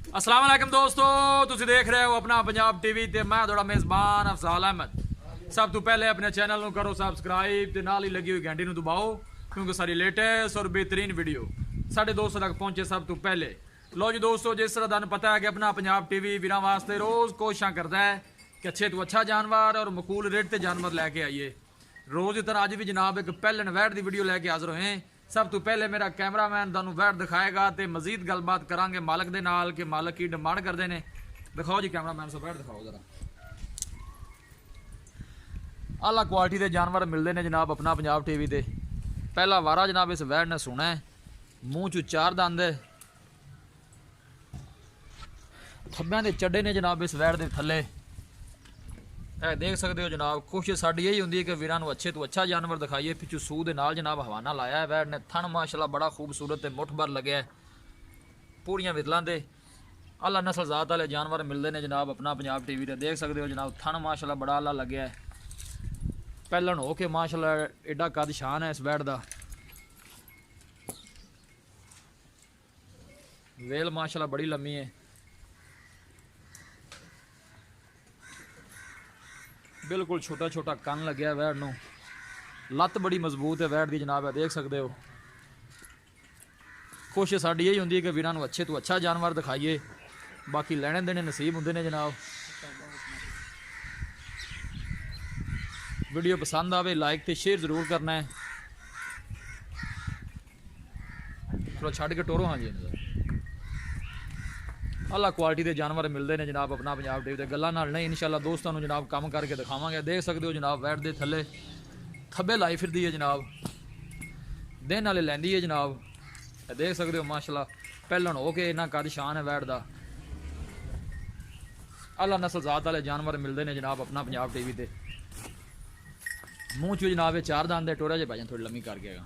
अस्सलाम वालेकुम दोस्तों, तुसी देख रहे हो अपना पंजाब टीवी ते मैं थोड़ा मेज़बान अफजाल अहमद। सब तो पहले अपने चैनल को करो सब्सक्राइब ते नाल ही लगी हुई घंटी दबाओ क्योंकि सारी लेटेस्ट और बेहतरीन वीडियो साढ़े दोस्तों तक पहुंचे सब तो पहले। लो जी दोस्तों, जिस तरह तुहानू पता है कि अपना पंजाब टीवी वीरां वास्ते रोज़ कोशिशां करता है कि अच्छे तो अच्छा जानवर और मकूल रेट ते जानवर लैके आइए। रोज़ की तरह अज भी जनाब एक पैलन वैट की वीडियो लैके हाजिर होए। सब तो पहले मेरा कैमरामैन तुहानू वैट दिखाएगा तो मजीद गलबात करांगे मालक दे नाल कि मालक की डिमांड करते हैं। दिखाओ जी कैमरामैन से वैट दिखाओ जरा। आला क्वालिटी के जानवर मिलते हैं जनाब अपना पंजाब टीवी ते। पहला वारा जनाब इस वैट ने सुना है, मूँह चू चार दंद है, थब्बियां दे चड्डे ने जनाब इस वैट के थले। देख सकते हो जनाब, कोशिश साड़ी यही होंगी कि वीरां नूं अच्छे तो अच्छा जानवर दिखाइए। पिछू सूह दे नाल जनाब हवाना लाया है वैट ने। थन माशाल्लाह बड़ा खूबसूरत है, मुठ भर लगे है, पूरियां विदलां दे आला नस्ल जात वाले जानवर मिलते हैं जनाब अपना पंजाब टीवी ते। देख सकते हो जनाब, थन माशाल्लाह बड़ा आला लगे है, पैलन हो के माशाल्लाह एडा कद शान है इस वैट का। वेल माशाल्लाह बड़ी लम्मी है, बिल्कुल छोटा छोटा कन लग्या वैट नूं। लत्त बड़ी मजबूत है वैट की जनाब, है देख सकते हो। कोशिश साड़ी यही होंगी कि वीरां नूं अच्छे तो अच्छा जानवर दिखाइए, बाकी लैने देने नसीब होंदे ने जनाब। वीडियो पसंद आवे लाइक तो शेयर जरूर करना है। थोड़ा छड़ के टोरो। हाँ जी, अल्लाह क्वालिटी के जानवर मिलते हैं जनाब अपना पंजाब टीवी ते। गल्लां नाल नहीं इंशाल्लाह दोस्तों नूं जनाब कम करके दिखावांगे। देख सकते हो जनाब वैट दे थले थब्बे लाई फिरदी है जनाब, दिन वाले लैंदी है जनाब। देख सकते हो माशाल्लाह पैलन हो के इन्ना कद शान है वैट का। अल्लाह नस्ल जात वाले जानवर मिलते हैं जनाब अपना पंजाब टीवी ते। मूँह चू जनाब ये चार दंद है, टोरा जे भाई थोड़ी लम्मी कर गएगा।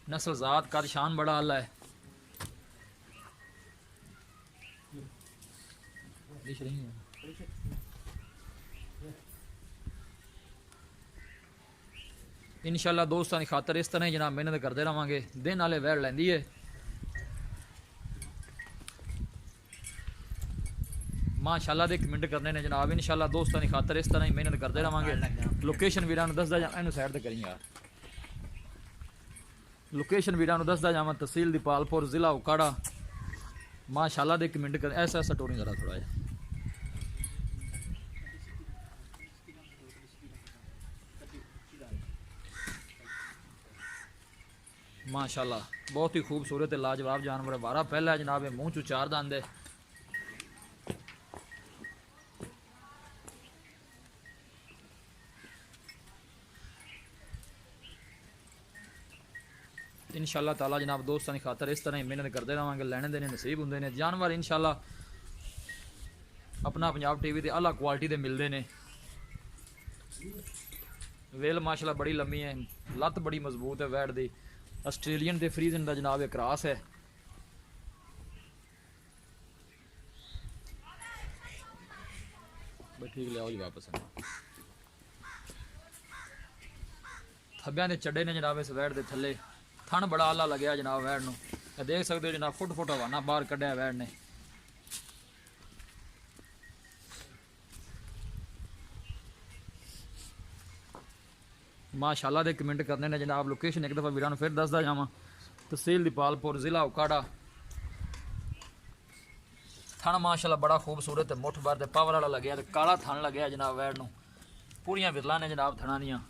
नस्ल जात कद शान बड़ा आला है। इंशाल्लाह दोस्तों की खातर इस तरह ही जनाब मेहनत करते रहांगे। दिन वाले वैट लैंदी है माशाल्लाह दे कमेंट करने ने जनाब। इंशाल्लाह दोस्तों की खातर इस तरह ही मेहनत करते रहांगे। लोकेशन वीरां नूं दसदा जा, इनू साइड ते करी यार। लोकेशन वीरां नूं दसदा जावां, तहसील दीपालपुर, जिला उकाड़ा। माशाल्लाह दे कमेंट कर ऐसा ऐसा टोरी जरा थोड़ा जिहा। माशाल्लाह बहुत ही खूबसूरत है, लाजवाब जानवर है। वारा पहला है जनाब, मूँह चू चार दंद है। इंशाल्लाह ताला जनाब दोस्तों की खातर इस तरह ही मेहनत करते रहेंगे। लैने देने नसीब होंगे ने जानवर इंशाल्लाह अपना पंजाब टीवी ते आला क्वालिटी के मिलते हैं। वेल माशाल्लाह बड़ी लम्मी है, लत्त बड़ी मजबूत है वैट दी। आस्ट्रेलियन ते फ्रीजन का जनाब एक क्रॉस है। ठीक लियाओ जी वापस। थब्बियां दे चड्डे ने जनाब इस वैट के थले। थन बड़ा आला लग्या जनाब वैट नूं। देख सकते हो जनाब, फुट फुट हवाना बाहर कढ़िया वैट ने। माशाल्लाह दे कमेंट करने ने जनाब। लोकेशन एक दफ़ा वीरां नूं फिर दसदा जावां, तहसील दीपालपुर, जिला उकाड़ा। थन माशाल्लाह बड़ा खूबसूरत है, मुठ भर ते पावर वाला लग्या ते काला थन लग्या जनाब वैट नूं। पूरियां विदलां ने जनाब थणां दियां।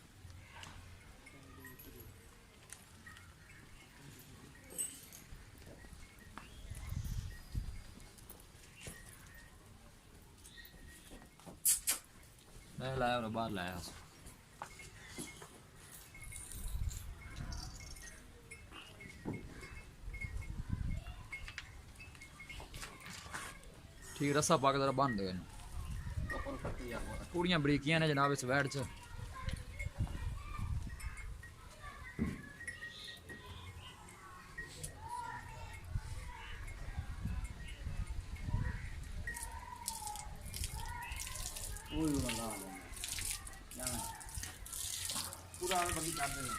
मैं लाया और बाहर लाया। ठीक रस्सा पा के जरा बन दो। पूरियां बरीकियां ने जनाब इस वैट च। पूरा बंदी कर देंगे।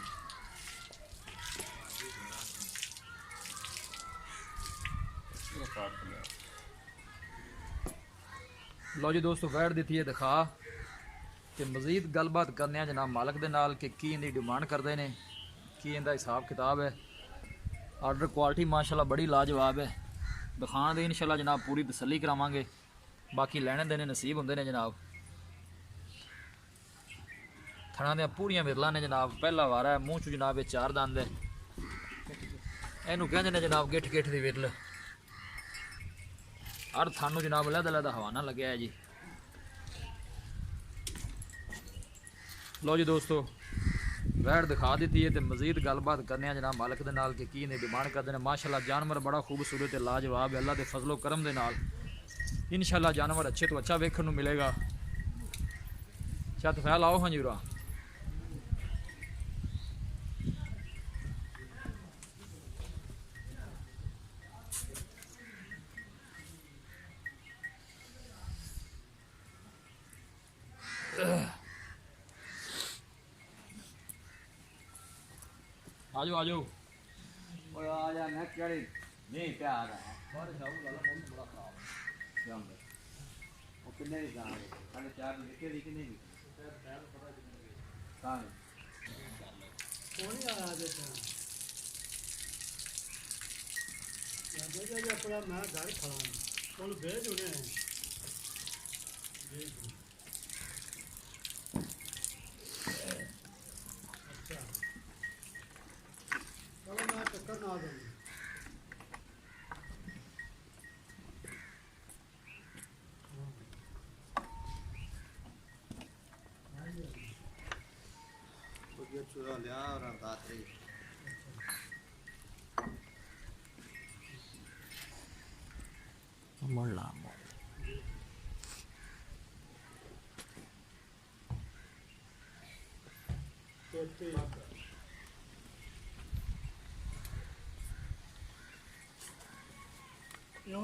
लो जी दोस्तों वैट दी है दिखा तो मजीद गलबात करने जनाब मालक के नाल कि की इनकी डिमांड करते हैं की इनका हिसाब किताब है। आर्डर क्वालिटी माशाल्लाह बड़ी लाजवाब है। दिखाने दे इंशाल्लाह जनाब पूरी तसल्ली करावांगे। बाकी लैने देने नसीब होंगे ने जनाब। थणा दियां पूरियां विरला ने जनाब। पहला वारा है मूँह चू जनाब ये 4 दंद है। इनू कहते हैं जनाब गिठ गिठ की विरल। हर थानू जनाब अलग अलग हवाना लगे है जी। लो जी दोस्तों वैट दिखा दी है तो मजीद गलबात करने जनाब मालक के नाल कि की ने डिमांड करते हैं। माशाल्लाह जानवर बड़ा खूबसूरत है लाजवाब है। अल्लाह के फजलो करम के नाल इंशाल्लाह जानवर अच्छे तो अच्छा वेखण नूं मिलेगा। छत फैल आओ हजूरा। आजो आजो ओए आ जा मैं केड़ी नहीं प्यार है बारिश आऊ वाला मौसम बड़ा खराब है। जाऊंगा वो कितने की दाम है 4.5 लिखे दी कितने की कहां कौन आ देता या दे अपना मैं घर खड़ा हूं कौन भेज उन्हें अच्छा चलो मैं चक्कर ना दूंगा। ये चूरा लिया और दात्री मोल्ला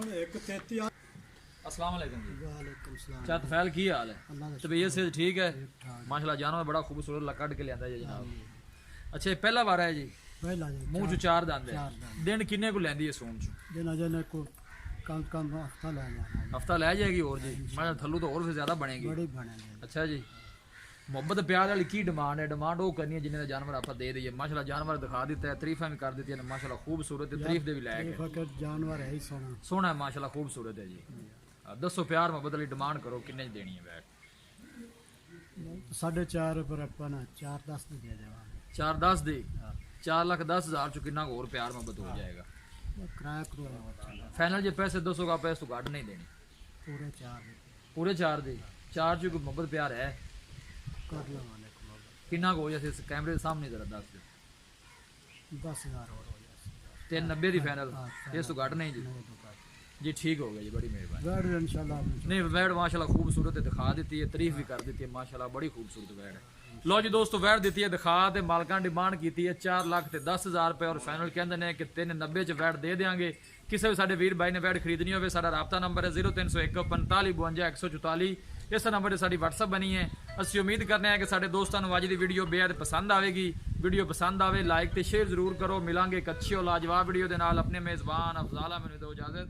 एक 33 अस्सलाम वालेकुम जी। वालेकुम सलाम। छत फैल की हाल है? अल्लाह का तबीयत से ठीक है? ठाक। माशाल्लाह जानवर बड़ा खूबसूरत लकड़ के लिया जी जनाब। अच्छा ये पहला वारा है जी। पहला जी मूँह चू 4 दंद है। 4 दंद दिन किन्ने को लैंदी है सून चू? दिन जने को कम हफ्ता ले जाना हफ्ता लै जाएगी और जी। मैं थल्लू तो और फिर ज्यादा बनेगी। बड़ी बनेगी। अच्छा जी मुहब्बत प्यार वाली की डिमांड है? डिमांड वो करनी है जिन्हें जानवर आप दे दीजिए। माशाल्लाह जानवर दिखा दिता है तारीफा भी कर दी है माशाल्लाह खूबसूरत है। तारीफ दे भी लायक है। फकत जानवर है ही सोना सोना है माशाल्लाह खूबसूरत है जी। दसो प्यार मुहब्बत वाली डिमांड करो किन्ने च देनी है बैठ? 4.5 पर अपन 4-10 दे देवांगे। 4-10 दी 4,10,000 चो कितना और प्यार मुहब्बत हो जाएगा। किराया करो फाइनल जो पैसे 200 का पैसे तो घट नहीं देनी। पूरे 4 पूरे 4 दी 4 चो कोई मुहब्बत प्यार है कर लवाने को कितना को हो जाए? कैमरे के सामने जरा दस दे। 10,000 और हो जाए 390 दी फाइनल। हाँ, इस तो घट नहीं जी। नहीं तो कर जी ठीक हो गया जी बड़ी मेहरबानी। गाड़ी इंशाल्लाह नहीं वैड माशाल्लाह खूबसूरत है दिखा देती है तारीफ भी कर देती है माशाल्लाह बड़ी खूबसूरत वैड है। लो जी दोस्तों वैड दी है दिखा तो मालकान डिमांड की है 4,10,000 रुपये और फाइनल कहते हैं कि 390 च वैड दे देंगे। किसी भी साडे वीर भाई ने वैड खरीदनी हो साडा राबता नंबर है 0301 45 52 144। इस नंबर से साडी WhatsApp बनी है। असं उम्मीद करने हैं कि साडे दोस्तों को अज की वीडियो बेहद पसंद आएगी। वीडियो पसंद आए लाइक तो शेयर जरूर करो। मिलांगे एक अच्छी और लाजवाब वीडियो के नाल। अपने मेज़बान अफजाल अहमद दो इजाजत।